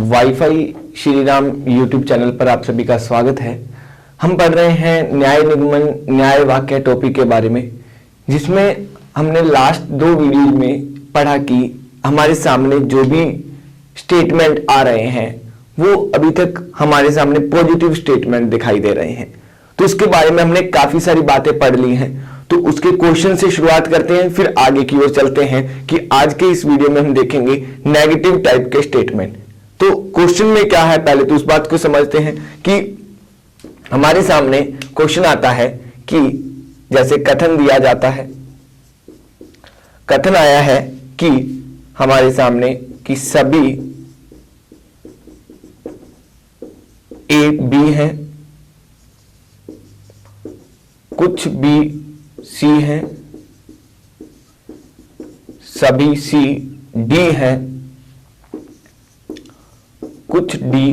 Wifi Shri Ram YouTube channel पर आप सभी का स्वागत है। हम पढ़ रहे हैं न्याय निगमन न्याय वाक्य टॉपिक के बारे में, जिसमें हमने लास्ट 2 वीडियो में पढ़ा कि हमारे सामने जो भी स्टेटमेंट आ रहे हैं वो अभी तक हमारे सामने पॉजिटिव स्टेटमेंट दिखाई दे रहे हैं। तो इसके बारे में हमने काफी सारी बातें पढ़ ली हैं। तो उसके क्वेश्चन से शुरुआत करते हैं, फिर आगे की ओर चलते हैं कि आज के इस वीडियो में हम देखेंगे नेगेटिव टाइप के स्टेटमेंट। तो क्वेश्चन में क्या है, पहले तो उस बात को समझते हैं कि हमारे सामने क्वेश्चन आता है कि जैसे कथन दिया जाता है, कथन आया है कि हमारे सामने कि सभी ए बी हैं, कुछ बी सी हैं, सभी सी डी हैं, कुछ डी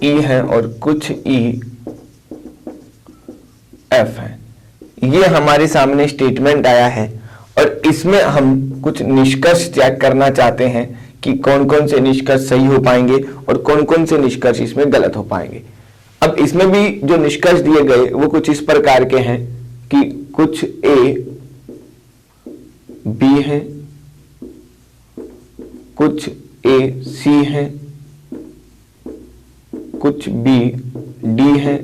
ई है और कुछ ई एफ है। ये हमारे सामने स्टेटमेंट आया है और इसमें हम कुछ निष्कर्ष चेक करना चाहते हैं कि कौन कौन से निष्कर्ष सही हो पाएंगे और कौन कौन से निष्कर्ष इसमें गलत हो पाएंगे। अब इसमें भी जो निष्कर्ष दिए गए वो कुछ इस प्रकार के हैं कि कुछ ए बी है, कुछ ए सी है, कुछ बी डी है,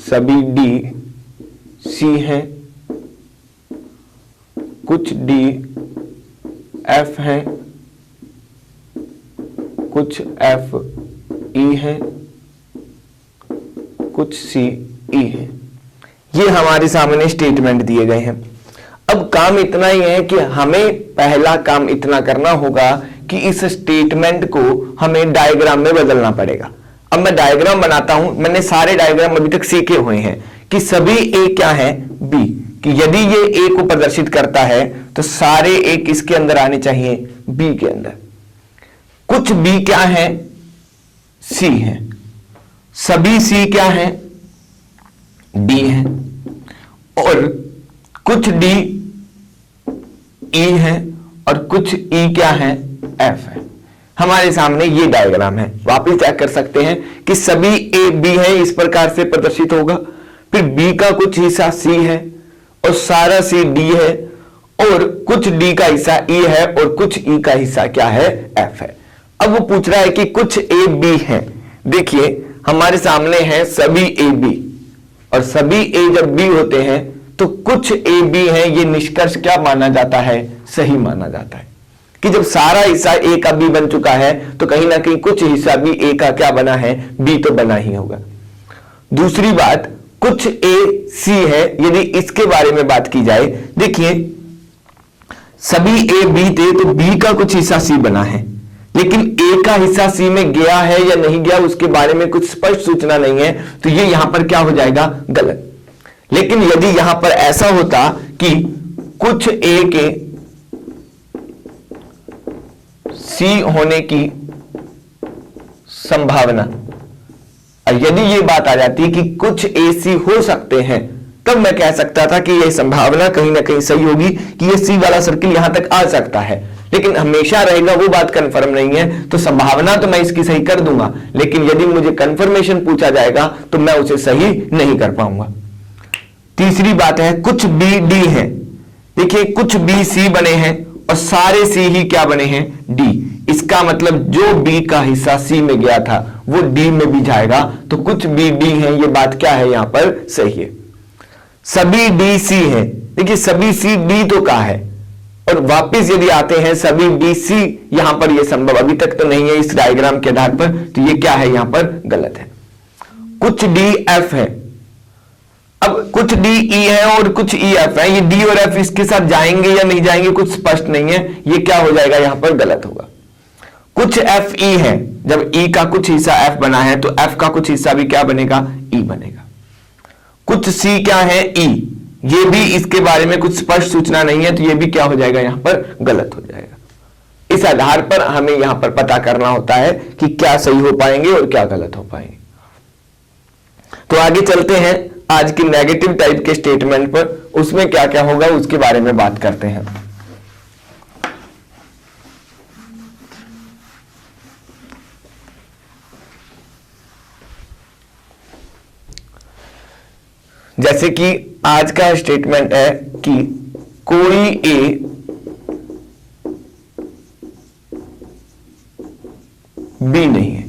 सभी डी सी है, कुछ डी एफ है, कुछ एफ ई है, कुछ सी ई है। ये हमारे सामने स्टेटमेंट दिए गए हैं। अब काम इतना ही है कि हमें पहला काम इतना करना होगा कि इस स्टेटमेंट को हमें डायग्राम में बदलना पड़ेगा। अब मैं डायग्राम बनाता हूं। मैंने सारे डायग्राम अभी तक सीखे हुए हैं कि सभी ए क्या है, बी, कि यदि ये ए को प्रदर्शित करता है तो सारे ए किसके अंदर आने चाहिए, बी के अंदर। कुछ बी क्या है, सी है, सभी सी क्या है, डी है, और कुछ डी ई है और कुछ ई क्या है, एफ है। हमारे सामने ये डायग्राम है। वापस चेक कर सकते हैं कि सभी ए बी है, इस प्रकार से प्रदर्शित होगा। फिर बी का कुछ हिस्सा सी है और सारा सी डी है, और कुछ डी का हिस्सा ई है और कुछ ई का हिस्सा क्या है, एफ है। अब वो पूछ रहा है कि कुछ ए बी है। देखिए हमारे सामने है सभी ए बी, और सभी ए जब बी होते हैं तो कुछ ए बी है, ये निष्कर्ष क्या माना जाता है, सही माना जाता है कि जब सारा हिस्सा ए का बी बन चुका है तो कहीं ना कहीं कुछ हिस्सा भी ए का क्या बना है, बी तो बना ही होगा। दूसरी बात, कुछ ए सी है। यदि इसके बारे में बात की जाए, देखिए सभी ए बी थे तो बी का कुछ हिस्सा सी बना है, लेकिन ए का हिस्सा सी में गया है या नहीं गया उसके बारे में कुछ स्पष्ट सूचना नहीं है, तो ये यहां पर क्या हो जाएगा, गलत। लेकिन यदि यहां पर ऐसा होता कि कुछ ए के सी होने की संभावना, और यदि ये बात आ जाती कि कुछ ए सी हो सकते हैं, तब मैं कह सकता था कि यह संभावना कहीं ना कहीं सही होगी कि ये सी वाला सर्किल यहां तक आ सकता है। लेकिन हमेशा रहेगा वो बात कंफर्म नहीं है, तो संभावना तो मैं इसकी सही कर दूंगा, लेकिन यदि मुझे कंफर्मेशन पूछा जाएगा तो मैं उसे सही नहीं कर पाऊंगा। तीसरी बात है, कुछ बी डी है। देखिए कुछ बी सी बने हैं और सारे सी ही क्या बने हैं, डी। इसका मतलब जो बी का हिस्सा सी में गया था वो डी में भी जाएगा, तो कुछ बी डी है, ये बात क्या है, यहां पर सही है। सभी डी सी है। देखिए सभी सी डी तो का है, और वापस यदि आते हैं सभी डी सी, यहां पर यह संभव अभी तक तो नहीं है इस डायग्राम के आधार पर, तो ये क्या है, यहां पर गलत है। कुछ डी एफ है। अब कुछ डी ई है और कुछ ई एफ है, ये डी और एफ इसके साथ जाएंगे या नहीं जाएंगे कुछ स्पष्ट नहीं है, ये क्या हो जाएगा, यहां पर गलत होगा। कुछ एफ ई है। जब ई का कुछ हिस्सा एफ बना है तो एफ का कुछ हिस्सा भी क्या बनेगा, ई बनेगा। कुछ सी क्या है, ई, ये भी इसके बारे में कुछ स्पष्ट सूचना नहीं है, तो ये भी क्या हो जाएगा, यहां पर गलत हो जाएगा। इस आधार पर हमें यहां पर पता करना होता है कि क्या सही हो पाएंगे और क्या गलत हो पाएंगे। तो आगे चलते हैं आज की नेगेटिव टाइप के स्टेटमेंट पर, उसमें क्या क्या होगा उसके बारे में बात करते हैं। जैसे कि आज का स्टेटमेंट है कि कोई ए बी नहीं है।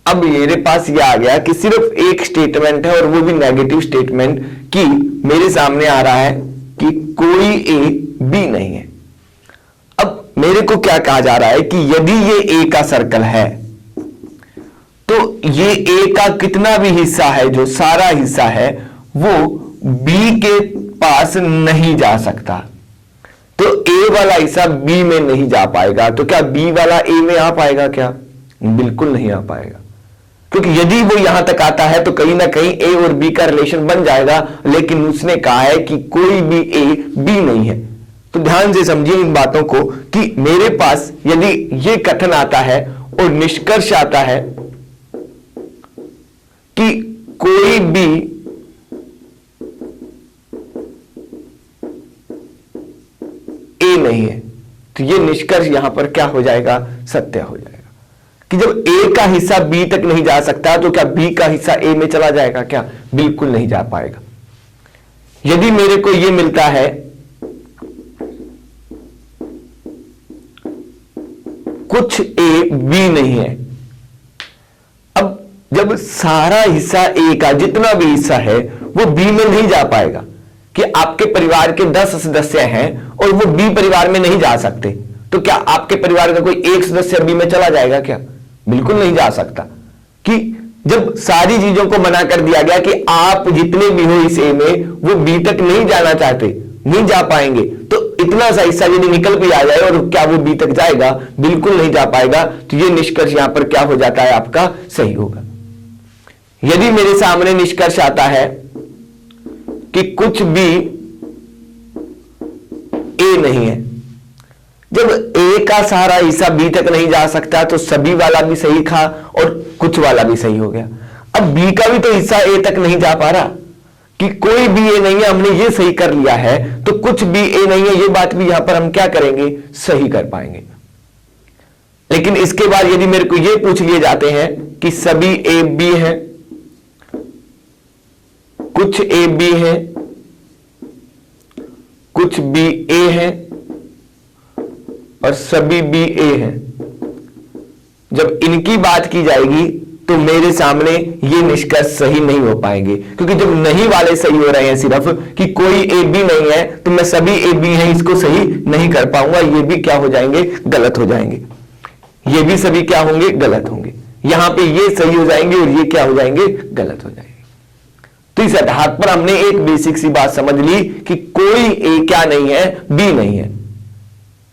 अब मेरे पास यह आ गया कि सिर्फ एक स्टेटमेंट है और वो भी नेगेटिव स्टेटमेंट, कि मेरे सामने आ रहा है कि कोई ए बी नहीं है। अब मेरे को क्या कहा जा रहा है कि यदि ये ए का सर्कल है तो ये ए का कितना भी हिस्सा है, जो सारा हिस्सा है, वो बी के पास नहीं जा सकता। तो ए वाला हिस्सा बी में नहीं जा पाएगा। तो क्या बी वाला ए में आ पाएगा? क्या बिल्कुल नहीं आ पाएगा, क्योंकि यदि वो यहां तक आता है तो कहीं ना कहीं ए और बी का रिलेशन बन जाएगा, लेकिन उसने कहा है कि कोई भी ए बी नहीं है। तो ध्यान से समझिए इन बातों को कि मेरे पास यदि ये कथन आता है और निष्कर्ष आता है कि कोई भी ए नहीं है, तो ये निष्कर्ष यहां पर क्या हो जाएगा? सत्य हो जाएगा कि जब ए का हिस्सा बी तक नहीं जा सकता तो क्या बी का हिस्सा ए में चला जाएगा? क्या बिल्कुल नहीं जा पाएगा। यदि मेरे को यह मिलता है कुछ ए बी नहीं है, अब जब सारा हिस्सा ए का जितना भी हिस्सा है वो बी में नहीं जा पाएगा, कि आपके परिवार के 10 सदस्य हैं और वो बी परिवार में नहीं जा सकते, तो क्या आपके परिवार का कोई एक सदस्य बी में चला जाएगा? क्या बिल्कुल नहीं जा सकता। कि जब सारी चीजों को मना कर दिया गया कि आप जितने भी हो इस ए में, वो बी तक नहीं जाना चाहते, नहीं जा पाएंगे, तो इतना सा हिस्सा यदि निकल भी आ जाए और क्या वो बी तक जाएगा? बिल्कुल नहीं जा पाएगा। तो ये निष्कर्ष यहां पर क्या हो जाता है? आपका सही होगा। यदि मेरे सामने निष्कर्ष आता है कि कुछ भी ए नहीं है, जब ए का सारा हिस्सा बी तक नहीं जा सकता तो सभी वाला भी सही था और कुछ वाला भी सही हो गया। अब बी का भी तो हिस्सा ए तक नहीं जा पा रहा, कि कोई भी ए नहीं है, हमने ये सही कर लिया है, तो कुछ भी ए नहीं है, ये बात भी यहां पर हम क्या करेंगे? सही कर पाएंगे। लेकिन इसके बाद यदि मेरे को ये पूछ लिए जाते हैं कि सभी ए बी है, कुछ ए बी है, कुछ बी ए है और सभी बी ए हैं, जब इनकी बात की जाएगी तो मेरे सामने ये निष्कर्ष सही नहीं हो पाएंगे, क्योंकि जब नहीं वाले सही हो रहे हैं सिर्फ कि कोई ए बी नहीं है, तो मैं सभी ए बी हैं इसको सही नहीं कर पाऊंगा। ये भी क्या हो जाएंगे? गलत हो जाएंगे। ये भी सभी क्या होंगे? गलत होंगे। यहां पे ये सही हो जाएंगे और ये क्या हो जाएंगे? गलत हो जाएंगे। तो इस आधार पर हमने एक बेसिक सी बात समझ ली कि कोई ए क्या नहीं है? बी नहीं है।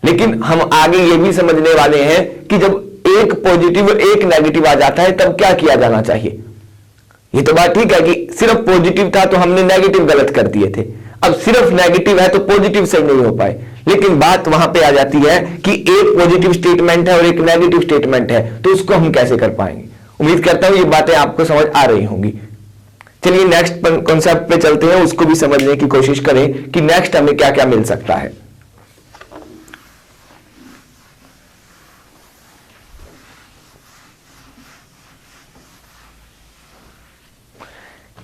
लेकिन हम आगे ये भी समझने वाले हैं कि जब एक पॉजिटिव और एक नेगेटिव आ जाता है तब क्या किया जाना चाहिए। ये तो बात ठीक है कि सिर्फ पॉजिटिव था तो हमने नेगेटिव गलत कर दिए थे, अब सिर्फ नेगेटिव है तो पॉजिटिव सही नहीं हो पाए। लेकिन बात वहां पे आ जाती है कि एक पॉजिटिव स्टेटमेंट है और एक नेगेटिव स्टेटमेंट है, तो उसको हम कैसे कर पाएंगे। उम्मीद करता हूं ये बातें आपको समझ आ रही होंगी। चलिए नेक्स्ट कॉन्सेप्ट पे चलते हैं, उसको भी समझने की कोशिश करें कि नेक्स्ट हमें क्या क्या मिल सकता है।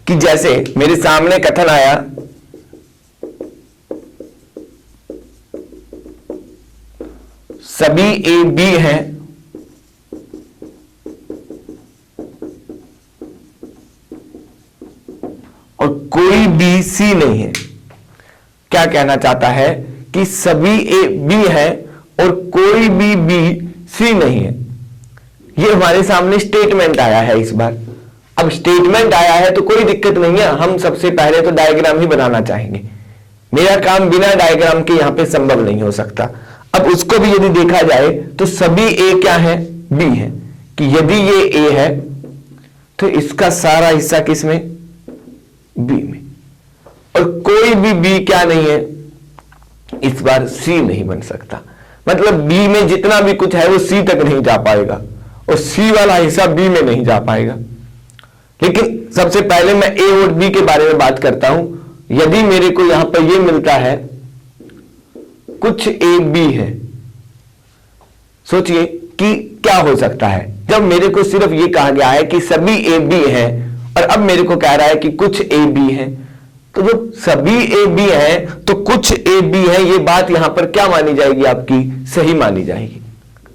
कि जैसे मेरे सामने कथन आया सभी ए बी हैं और कोई बी सी नहीं है। क्या कहना चाहता है कि सभी ए बी है और कोई भी बी सी नहीं है। ये हमारे सामने स्टेटमेंट आया है इस बार। अब स्टेटमेंट आया है तो कोई दिक्कत नहीं है, हम सबसे पहले तो डायग्राम ही बनाना चाहेंगे। मेरा काम बिना डायग्राम के यहां पे संभव नहीं हो सकता। अब उसको भी यदि देखा जाए तो सभी ए क्या है? बी है। कि यदि ये ए है तो इसका सारा हिस्सा किस में? बी में। और कोई भी बी क्या नहीं है? इस बार सी नहीं बन सकता। मतलब बी में जितना भी कुछ है वो सी तक नहीं जा पाएगा और सी वाला हिस्सा बी में नहीं जा पाएगा। लेकिन सबसे पहले मैं ए और बी के बारे में बात करता हूं। यदि मेरे को यहां पर यह मिलता है कुछ ए बी है, सोचिए कि क्या हो सकता है। जब मेरे को सिर्फ यह कहा गया है कि सभी ए बी हैं और अब मेरे को कह रहा है कि कुछ ए बी है, तो जब सभी ए बी है तो कुछ ए बी है, ये बात यहां पर क्या मानी जाएगी? आपकी सही मानी जाएगी,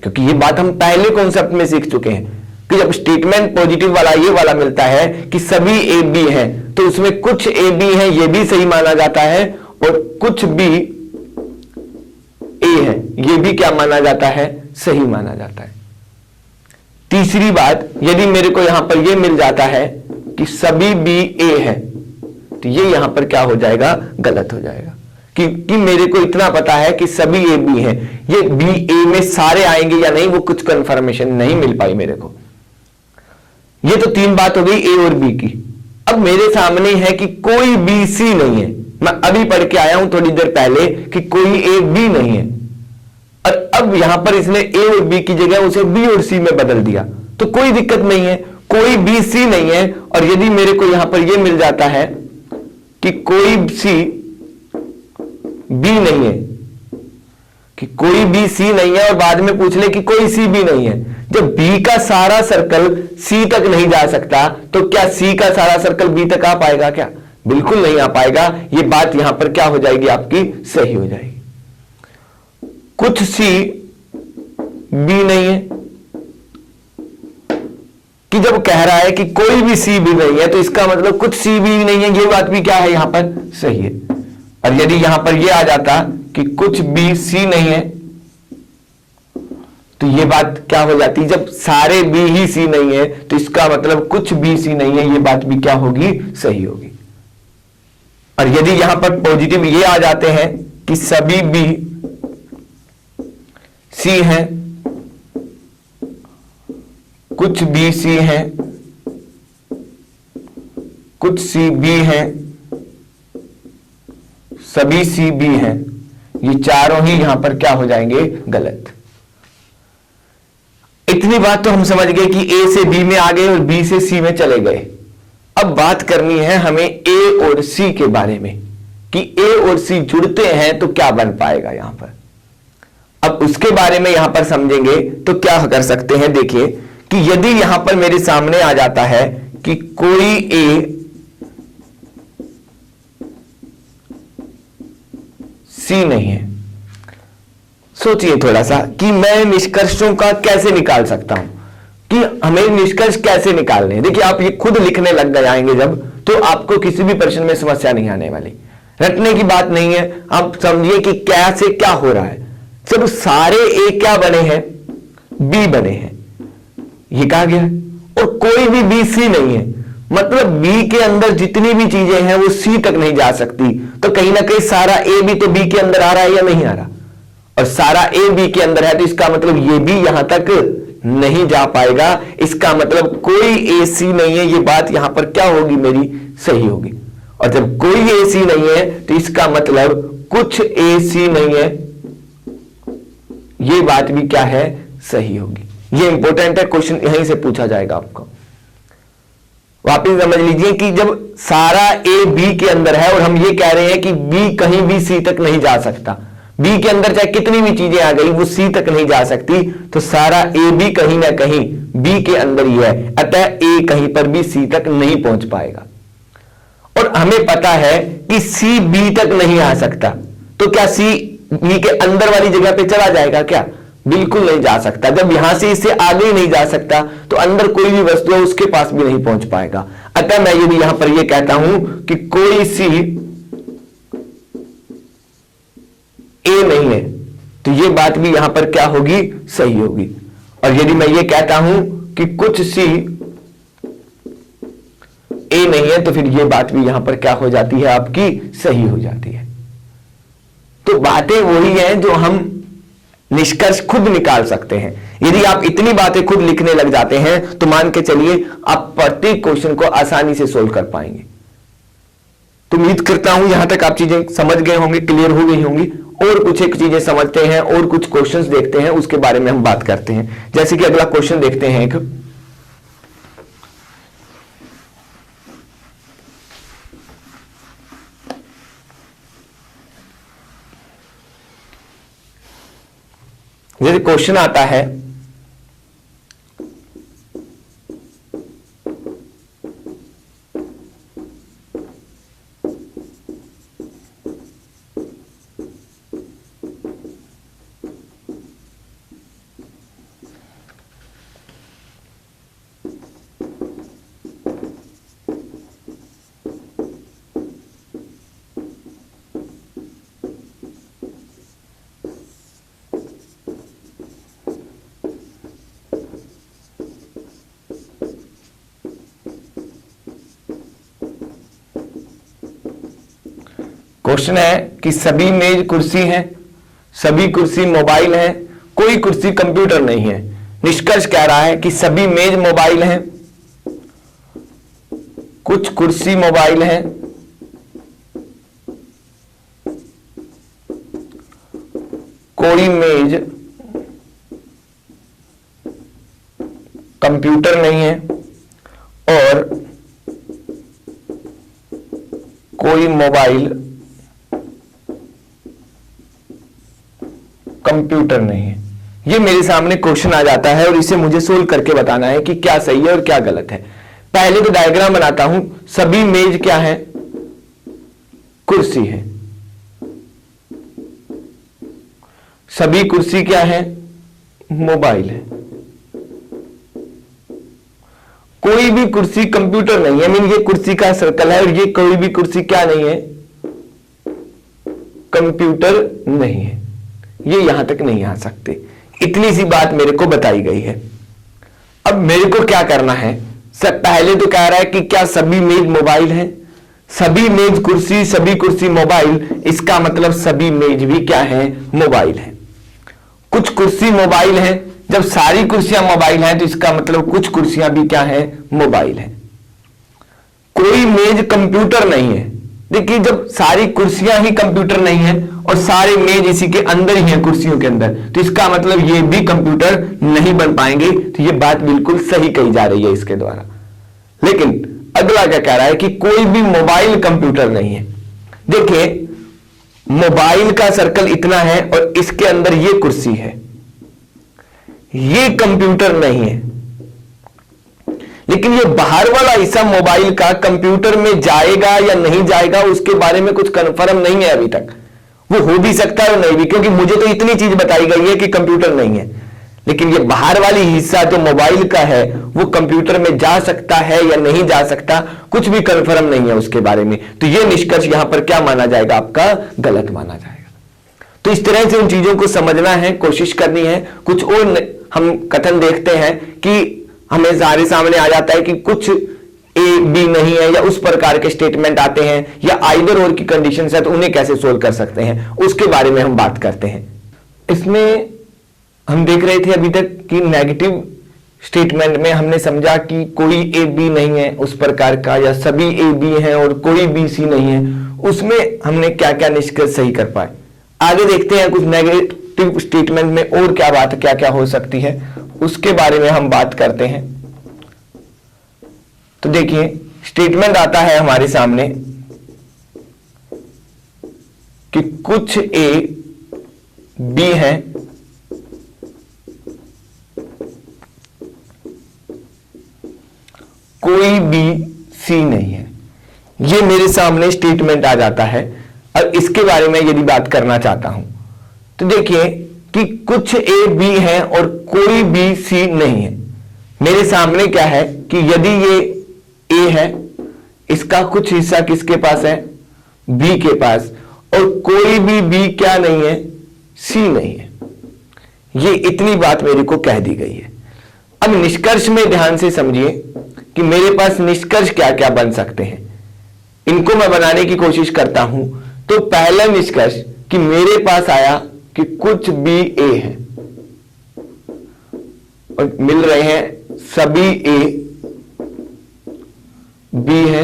क्योंकि ये बात हम पहले कॉन्सेप्ट में सीख चुके हैं कि जब स्टेटमेंट पॉजिटिव वाला ये वाला मिलता है कि सभी ए बी है, तो उसमें कुछ ए बी है ये भी सही माना जाता है, और कुछ बी ए है ये भी क्या माना जाता है? सही माना जाता है। तीसरी बात, यदि मेरे को यहां पर ये मिल जाता है कि सभी बी ए है, तो ये यहां पर क्या हो जाएगा? गलत हो जाएगा, क्योंकि मेरे को इतना पता है कि सभी ए बी है। ये बी ए में सारे आएंगे या नहीं, वो कुछ कंफर्मेशन नहीं मिल पाई मेरे को। ये तो तीन बात हो गई ए और बी की। अब मेरे सामने है कि कोई बी सी नहीं है, मैं अभी पढ़ के आया हूं थोड़ी देर पहले कि कोई ए बी नहीं है, और अब यहां पर इसने ए और बी की जगह उसे बी और सी में बदल दिया, तो कोई दिक्कत नहीं है, कोई बी सी नहीं है। और यदि मेरे को यहां पर यह मिल जाता है कि कोई सी बी नहीं है, कि कोई बी सी नहीं है, और बाद में पूछ ले कि कोई सी बी नहीं है, जब बी का सारा सर्कल सी तक नहीं जा सकता, तो क्या सी का सारा सर्कल बी तक आ पाएगा? क्या बिल्कुल नहीं आ पाएगा। ये बात यहां पर क्या हो जाएगी? आपकी सही हो जाएगी। कुछ सी बी नहीं है, कि जब कह रहा है कि कोई भी सी बी नहीं है, तो इसका मतलब कुछ सी बी नहीं है, ये बात भी क्या है? यहां पर सही है। और यदि यहां पर यह आ जाता कि कुछ बी सी नहीं है, तो ये बात क्या हो जाती? जब सारे बी ही सी नहीं है, तो इसका मतलब कुछ बी सी नहीं है, ये बात भी क्या होगी? सही होगी। और यदि यहां पर पॉजिटिव ये आ जाते हैं कि सभी बी सी हैं, कुछ बी सी हैं, कुछ सी बी हैं, सभी सी बी हैं, ये चारों ही यहां पर क्या हो जाएंगे? गलत। इतनी बात तो हम समझ गए कि ए से बी में आ गए और बी से सी में चले गए। अब बात करनी है हमें ए और सी के बारे में कि ए और सी जुड़ते हैं तो क्या बन पाएगा यहां पर। अब उसके बारे में यहां पर समझेंगे तो क्या कर सकते हैं। देखिए कि यदि यहां पर मेरे सामने आ जाता है कि कोई ए सी नहीं है, सोचिए थोड़ा सा कि मैं निष्कर्षों का कैसे निकाल सकता हूं, कि हमें निष्कर्ष कैसे निकालने हैं। देखिए आप ये खुद लिखने लग जाएंगे जब, तो आपको किसी भी प्रश्न में समस्या नहीं आने वाली। रटने की बात नहीं है, आप समझिए कि कैसे क्या हो रहा है। जब सारे ए क्या बने हैं? बी बने हैं, ये कहा गया है, और कोई भी बी सी नहीं है, मतलब बी के अंदर जितनी भी चीजें हैं वो सी तक नहीं जा सकती। तो कहीं ना कहीं सारा ए भी तो बी के अंदर आ रहा है या नहीं आ रहा, और सारा ए बी के अंदर है, तो इसका मतलब ये भी यहां तक नहीं जा पाएगा। इसका मतलब कोई ए सी नहीं है, ये बात यहां पर क्या होगी? मेरी सही होगी। और जब कोई ए सी नहीं है तो इसका मतलब कुछ ए सी नहीं है, ये बात भी क्या है? सही होगी। ये इंपॉर्टेंट है, क्वेश्चन यहीं से पूछा जाएगा आपको। वापिस समझ लीजिए कि जब सारा ए बी के अंदर है और हम ये कह रहे हैं कि बी कहीं भी सी तक नहीं जा सकता, बी के अंदर चाहे कितनी भी चीजें आ गई वो सी तक नहीं जा सकती, तो सारा ए भी कहीं ना कहीं बी के अंदर ही है, अतः ए कहीं पर भी सी तक नहीं पहुंच पाएगा। और हमें पता है कि सी बी तक नहीं आ सकता, तो क्या सी बी के अंदर वाली जगह पे चला जाएगा? क्या बिल्कुल नहीं जा सकता। जब यहां से इससे आगे ही नहीं जा सकता तो अंदर कोई भी वस्तु है उसके पास भी नहीं पहुंच पाएगा। अतः मैं यदि यहां पर यह कहता हूं कि कोई सी ए नहीं है, तो यह बात भी यहां पर क्या होगी? सही होगी। और यदि मैं ये कहता हूं कि कुछ सी ए नहीं है, तो फिर यह बात भी यहां पर क्या हो जाती है? आपकी सही हो जाती है। तो बातें वही हैं जो हम निष्कर्ष खुद निकाल सकते हैं। यदि आप इतनी बातें खुद लिखने लग जाते हैं तो मान के चलिए आप प्रत्येक क्वेश्चन को आसानी से सोल्व कर पाएंगे। तो उम्मीद करता हूं यहां तक आप चीजें समझ गए होंगे, क्लियर हो गई होंगी। और कुछ एक चीजें समझते हैं और कुछ क्वेश्चंस देखते हैं, उसके बारे में हम बात करते हैं। जैसे कि अगला क्वेश्चन देखते हैं एक, जैसे क्वेश्चन आता है क्वेश्चन है कि सभी मेज कुर्सी हैं, सभी कुर्सी मोबाइल हैं, कोई कुर्सी कंप्यूटर नहीं है। निष्कर्ष कह रहा है कि सभी मेज मोबाइल हैं, कुछ कुर्सी मोबाइल हैं, कोई मेज कंप्यूटर नहीं है और कोई मोबाइल कंप्यूटर नहीं है। ये मेरे सामने क्वेश्चन आ जाता है और इसे मुझे सोल्व करके बताना है कि क्या सही है और क्या गलत है। पहले तो डायग्राम बनाता हूं। सभी मेज क्या है? कुर्सी है। सभी कुर्सी क्या है? मोबाइल है। कोई भी कुर्सी कंप्यूटर नहीं है। मीन ये कुर्सी का सर्कल है और ये कोई भी कुर्सी क्या नहीं है? कंप्यूटर नहीं है। ये यहां तक नहीं आ सकते। इतनी सी बात मेरे को बताई गई है। अब मेरे को क्या करना है? पहले तो कह रहा है कि क्या सभी मेज मोबाइल है? सभी मेज कुर्सी, सभी कुर्सी मोबाइल, इसका मतलब सभी मेज भी क्या है? मोबाइल है। कुछ कुर्सी मोबाइल है। जब सारी कुर्सियां मोबाइल हैं तो इसका मतलब कुछ कुर्सियां भी क्या है? मोबाइल है। कोई मेज कंप्यूटर नहीं है। देखिए, जब सारी कुर्सियां ही कंप्यूटर नहीं है और सारे मेज इसी के अंदर ही हैं, कुर्सियों के अंदर, तो इसका मतलब ये भी कंप्यूटर नहीं बन पाएंगे। तो ये बात बिल्कुल सही कही जा रही है इसके द्वारा। लेकिन अगला क्या कह रहा है कि कोई भी मोबाइल कंप्यूटर नहीं है। देखिए, मोबाइल का सर्कल इतना है और इसके अंदर ये कुर्सी है। ये कंप्यूटर नहीं है। लेकिन ये बाहर वाला हिस्सा मोबाइल का कंप्यूटर में जाएगा या नहीं जाएगा, उसके बारे में कुछ कंफर्म नहीं है अभी तक। वो हो भी सकता है और नहीं भी, क्योंकि मुझे तो इतनी चीज बताई गई है कि कंप्यूटर नहीं है। लेकिन ये बाहर वाली हिस्सा जो मोबाइल का है वो कंप्यूटर में जा सकता है या नहीं जा सकता, कुछ भी कंफर्म नहीं है उसके बारे में। तो ये निष्कर्ष यहां पर क्या माना जाएगा? आपका गलत माना जाएगा। तो इस तरह से उन चीजों को समझना है, कोशिश करनी है। कुछ और हम कथन देखते हैं कि हमें सामने आ जाता है कि कुछ ए बी नहीं है या उस प्रकार के स्टेटमेंट आते हैं या आइदर और की कंडीशन है, तो उन्हें कैसे सोल्व कर सकते हैं उसके बारे में हम बात करते हैं। इसमें हम देख रहे थे अभी तक कि नेगेटिव स्टेटमेंट में हमने समझा कि कोई ए बी नहीं है उस प्रकार का, या सभी ए बी हैं और कोई बी सी नहीं है, उसमें हमने क्या क्या निष्कर्ष सही कर पाए। आगे देखते हैं कुछ नेगेटिव स्टेटमेंट में और क्या बात क्या क्या हो सकती है, उसके बारे में हम बात करते हैं। तो देखिए, स्टेटमेंट आता है हमारे सामने कि कुछ ए बी हैं, कोई बी सी नहीं है। ये मेरे सामने स्टेटमेंट आ जाता है और इसके बारे में यदि बात करना चाहता हूं तो देखिए कि कुछ ए बी है और कोई बी सी नहीं है। मेरे सामने क्या है कि यदि ये ए है, इसका कुछ हिस्सा किसके पास है? बी के पास, और कोई भी बी क्या नहीं है? सी नहीं है। ये इतनी बात मेरे को कह दी गई है। अब निष्कर्ष में ध्यान से समझिए कि मेरे पास निष्कर्ष क्या क्या बन सकते हैं। इनको मैं बनाने की कोशिश करता हूं। तो पहला निष्कर्ष कि मेरे पास आया कि कुछ बी ए है और मिल रहे हैं सभी ए बी है,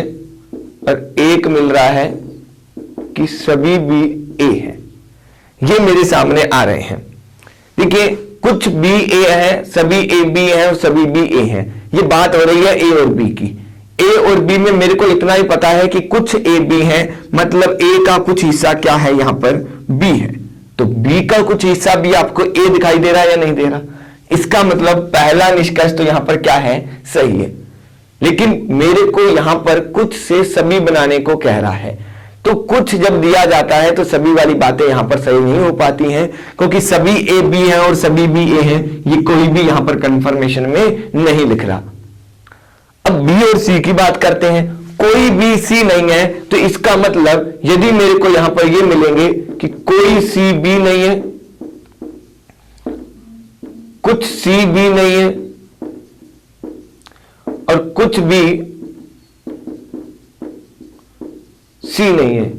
और एक मिल रहा है कि सभी बी ए है। ये मेरे सामने आ रहे हैं। देखिए, कुछ बी ए है, सभी ए बी है और सभी बी ए है। ये बात हो रही है ए और बी की। ए और बी में मेरे को इतना ही पता है कि कुछ ए बी है, मतलब ए का कुछ हिस्सा क्या है? यहां पर बी है। तो बी का कुछ हिस्सा भी आपको ए दिखाई दे रहा है या नहीं दे रहा? इसका मतलब पहला निष्कर्ष तो यहां पर क्या है? सही है। लेकिन मेरे को यहां पर कुछ से सभी बनाने को कह रहा है। तो कुछ जब दिया जाता है तो सभी वाली बातें यहां पर सही नहीं हो पाती हैं, क्योंकि सभी ए बी हैं और सभी बी ए हैं। ये कोई भी यहां पर कंफर्मेशन में नहीं लिख रहा। अब बी और सी की बात करते हैं। कोई बी सी नहीं है, तो इसका मतलब यदि मेरे को यहां पर ये मिलेंगे कि कोई सी बी नहीं है, कुछ सी बी नहीं है और कुछ भी सी नहीं है,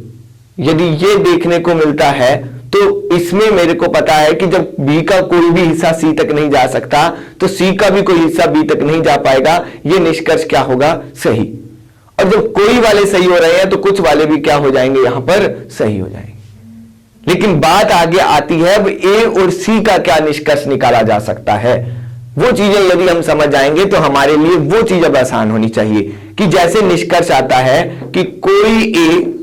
यदि ये देखने को मिलता है तो इसमें मेरे को पता है कि जब बी का कोई भी हिस्सा सी तक नहीं जा सकता तो सी का भी कोई हिस्सा बी तक नहीं जा पाएगा। ये निष्कर्ष क्या होगा? सही। और जब कोई वाले सही हो रहे हैं तो कुछ वाले भी क्या हो जाएंगे? यहां पर सही हो जाएंगे। लेकिन बात आगे आती है, अब ए और सी का क्या निष्कर्ष निकाला जा सकता है? वो चीजें यदि हम समझ जाएंगे तो हमारे लिए वो चीज अब आसान होनी चाहिए कि जैसे निष्कर्ष आता है कि कोई ए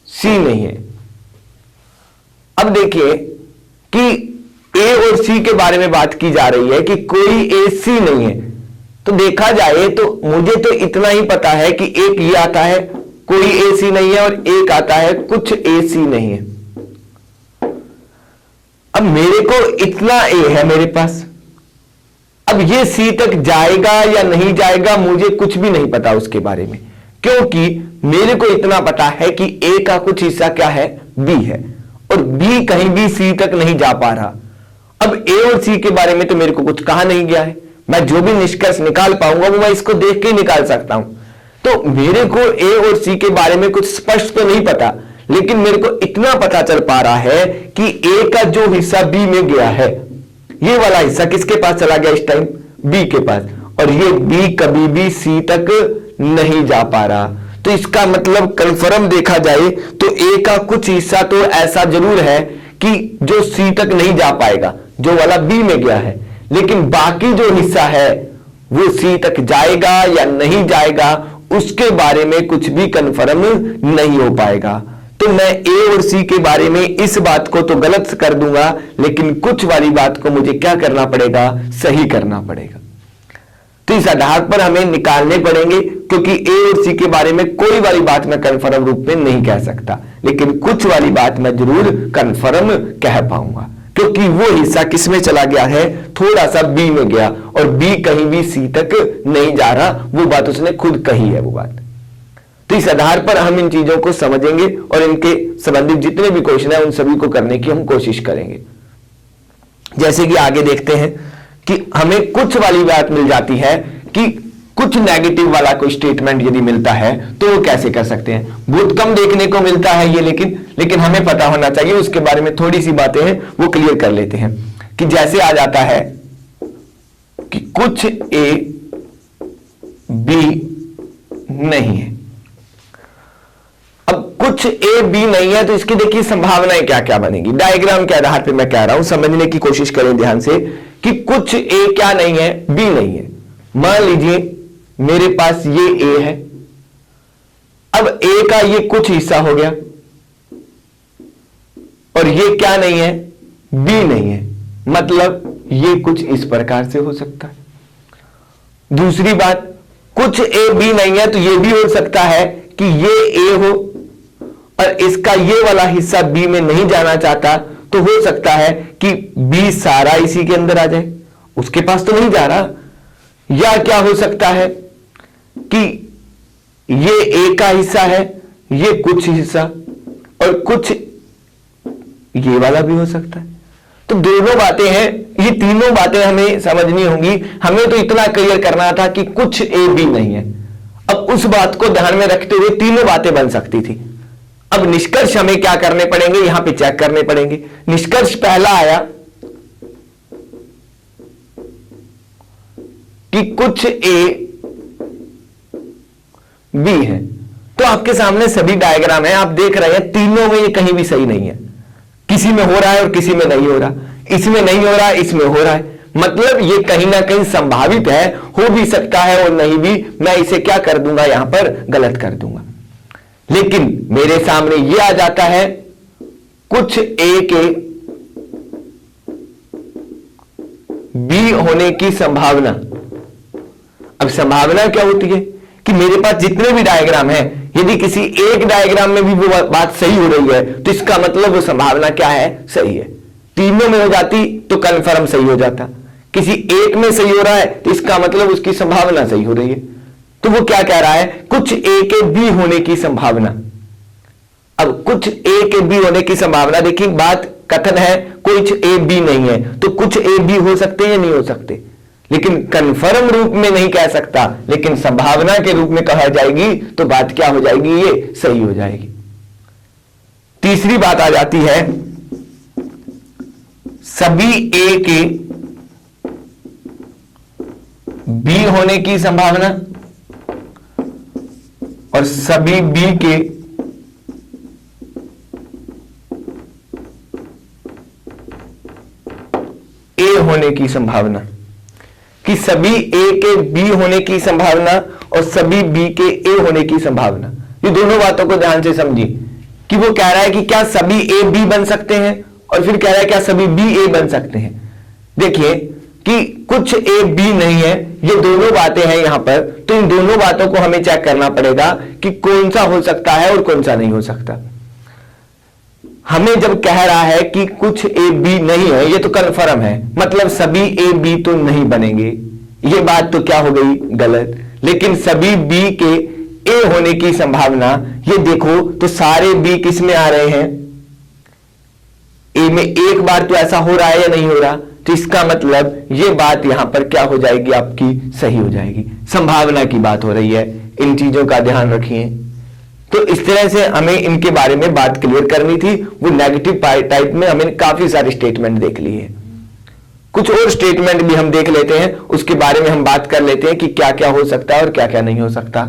सी नहीं है। अब देखिए कि ए और सी के बारे में बात की जा रही है कि कोई ए सी नहीं है। तो देखा जाए तो मुझे तो इतना ही पता है कि एक ये आता है कोई ए सी नहीं है और एक आता है कुछ ए सी नहीं है। अब मेरे को इतना ए है मेरे पास, अब ये सी तक जाएगा या नहीं जाएगा मुझे कुछ भी नहीं पता उसके बारे में, क्योंकि मेरे को इतना पता है कि ए का कुछ हिस्सा क्या है? बी है, और बी कहीं भी सी तक नहीं जा पा रहा। अब ए और सी के बारे में तो मेरे को कुछ कहा नहीं गया है, मैं जो भी निष्कर्ष निकाल पाऊंगा वो मैं इसको देख के निकाल सकता हूं। तो मेरे को ए और सी के बारे में कुछ स्पष्ट तो नहीं पता, लेकिन मेरे को इतना पता चल पा रहा है कि ए का जो हिस्सा बी में गया है, ये वाला हिस्सा किसके पास चला गया इस टाइम? बी के पास, और ये बी कभी भी सी तक नहीं जा पा रहा। तो इसका मतलब कंफर्म देखा जाए तो ए का कुछ हिस्सा तो ऐसा जरूर है कि जो सी तक नहीं जा पाएगा, जो वाला बी में गया है, लेकिन बाकी जो हिस्सा है वो सी तक जाएगा या नहीं जाएगा उसके बारे में कुछ भी कंफर्म नहीं हो पाएगा। तो मैं ए और सी के बारे में इस बात को तो गलत कर दूंगा, लेकिन कुछ वाली बात को मुझे क्या करना पड़ेगा? सही करना पड़ेगा। तो इस आधार पर हमें निकालने पड़ेंगे, क्योंकि ए और सी के बारे में कोई वाली बात मैं कंफर्म रूप में नहीं कह सकता, लेकिन कुछ वाली बात मैं जरूर कंफर्म कह पाऊंगा, क्योंकि वो हिस्सा किसमें चला गया है? थोड़ा सा बी में गया, और बी कहीं भी सी तक नहीं जा रहा। वो बात उसने खुद कही है वो बात। तो इस आधार पर हम इन चीजों को समझेंगे और इनके संबंधित जितने भी क्वेश्चन है उन सभी को करने की हम कोशिश करेंगे। जैसे कि आगे देखते हैं कि हमें कुछ वाली बात मिल जाती है कि कुछ नेगेटिव वाला कोई स्टेटमेंट यदि मिलता है तो वो कैसे कर सकते हैं। बहुत कम देखने को मिलता है ये, लेकिन हमें पता होना चाहिए। उसके बारे में थोड़ी सी बातें हैं वो क्लियर कर लेते हैं कि जैसे आ जाता है कि कुछ ए बी नहीं है। अब कुछ ए बी नहीं है तो इसकी देखिए संभावनाएं क्या क्या बनेगी। डायग्राम के आधार पर मैं कह रहा हूं, समझने की कोशिश करें ध्यान से कि कुछ ए क्या नहीं है? बी नहीं है। मान लीजिए मेरे पास ये ए है, अब ए का ये कुछ हिस्सा हो गया और ये क्या नहीं है? बी नहीं है। मतलब ये कुछ इस प्रकार से हो सकता है। दूसरी बात, कुछ ए बी नहीं है तो ये भी हो सकता है कि ये ए हो और इसका ये वाला हिस्सा बी में नहीं जाना चाहता, तो हो सकता है कि बी सारा इसी के अंदर आ जाए, उसके पास तो नहीं जा रहा। या क्या हो सकता है कि ये ए का हिस्सा है, ये कुछ हिस्सा, और कुछ ये वाला भी हो सकता है। तो दोनों बातें हैं, ये तीनों बातें हमें समझनी होंगी। हमें तो इतना क्लियर करना था कि कुछ ए बी नहीं है। अब उस बात को ध्यान में रखते हुए तीनों बातें बन सकती थी। अब निष्कर्ष हमें क्या करने पड़ेंगे? यहां पे चेक करने पड़ेंगे। निष्कर्ष पहला आया कि कुछ ए बी है। तो आपके सामने सभी डायग्राम है, आप देख रहे हैं तीनों में ये कहीं भी सही नहीं है। किसी में हो रहा है और किसी में नहीं हो रहा, इसमें नहीं हो रहा, इसमें हो रहा है। मतलब ये कहीं ना कहीं संभावित है, हो भी सकता है और नहीं भी। मैं इसे क्या कर दूंगा? यहां पर गलत कर दूंगा। लेकिन मेरे सामने ये आ जाता है कुछ ए के बी होने की संभावना। अब संभावना क्या होती है कि मेरे पास जितने भी डायग्राम हैं, यदि किसी एक डायग्राम में भी वो बात सही हो रही है तो इसका मतलब वो संभावना क्या है? सही है। तीनों में हो जाती तो कन्फर्म सही हो जाता। किसी एक में सही हो रहा है तो इसका मतलब उसकी संभावना सही हो रही है। तो वो क्या कह रहा है? कुछ ए के बी होने की संभावना। अब कुछ ए के बी होने की संभावना, देखिए बात कथन है कुछ ए बी नहीं है, तो कुछ ए बी हो सकते हैं या नहीं हो सकते? लेकिन कन्फर्म रूप में नहीं कह सकता, लेकिन संभावना के रूप में कहा जाएगी तो बात क्या हो जाएगी, ये सही हो जाएगी। तीसरी बात आ जाती है सभी ए के बी होने की संभावना और सभी बी के ए होने की संभावना, कि सभी ए के बी होने की संभावना और सभी बी के ए होने की संभावना। ये दोनों बातों को ध्यान से समझिए कि वो कह रहा है कि क्या सभी ए बी बन सकते हैं और फिर कह रहा है क्या सभी बी ए बन सकते हैं। देखिए कि कुछ ए बी नहीं है, ये दोनों बातें हैं यहां पर, तो इन दोनों बातों को हमें चेक करना पड़ेगा कि कौन सा हो सकता है और कौन सा नहीं हो सकता। हमें जब कह रहा है कि कुछ ए बी नहीं है, ये तो कन्फर्म है, मतलब सभी ए बी तो नहीं बनेंगे, ये बात तो क्या हो गई, गलत। लेकिन सभी बी के ए होने की संभावना, ये देखो तो सारे बी किस में आ रहे हैं, ए में। एक बार तो ऐसा हो रहा है या नहीं हो रहा, तो इसका मतलब ये बात यहां पर क्या हो जाएगी, आपकी सही हो जाएगी। संभावना की बात हो रही है, इन चीजों का ध्यान रखिए। तो इस तरह से हमें इनके बारे में बात क्लियर करनी थी। वो नेगेटिव टाइप में हमें काफी सारे स्टेटमेंट देख लिए, कुछ और स्टेटमेंट भी हम देख लेते हैं, उसके बारे में हम बात कर लेते हैं कि क्या क्या हो सकता है और क्या क्या नहीं हो सकता।